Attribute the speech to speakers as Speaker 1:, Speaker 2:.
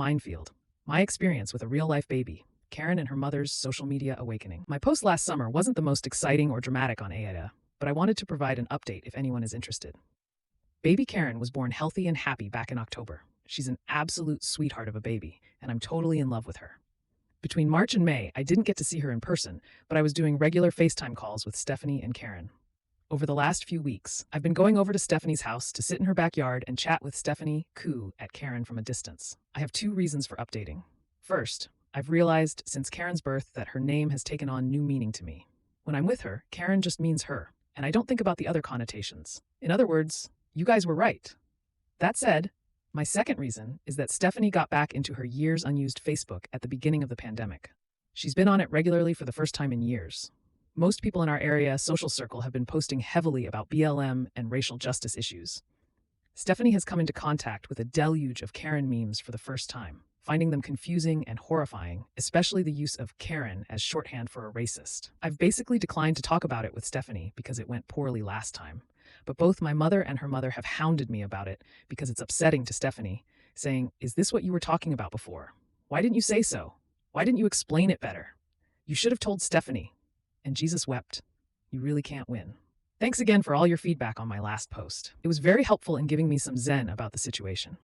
Speaker 1: Minefield. My experience with a real-life baby. Karen and her mother's social media awakening. My post last summer wasn't the most exciting or dramatic on Ada, but I wanted to provide an update if anyone is interested. Baby Karen was born healthy and happy back in October. She's an absolute sweetheart of a baby, and I'm totally in love with her. Between March and May, I didn't get to see her in person, but I was doing regular FaceTime calls with Stephanie and Karen. Over the last few weeks, I've been going over to Stephanie's house to sit in her backyard and chat with Stephanie, coo at Karen from a distance. I have two reasons for updating. First, I've realized since Karen's birth that her name has taken on new meaning to me. When I'm with her, Karen just means her, and I don't think about the other connotations. In other words, you guys were right. That said, my second reason is that Stephanie got back into her years unused Facebook at the beginning of the pandemic. She's been on it regularly for the first time in years. Most people in our area social circle have been posting heavily about BLM and racial justice issues. Stephanie has come into contact with a deluge of Karen memes for the first time, finding them confusing and horrifying, especially the use of Karen as shorthand for a racist. I've basically declined to talk about it with Stephanie because it went poorly last time. But both my mother and her mother have hounded me about it because it's upsetting to Stephanie, saying, "Is this what you were talking about before? Why didn't you say so? Why didn't you explain it better? You should have told Stephanie." And Jesus wept. You really can't win. Thanks again for all your feedback on my last post. It was very helpful in giving me some zen about the situation.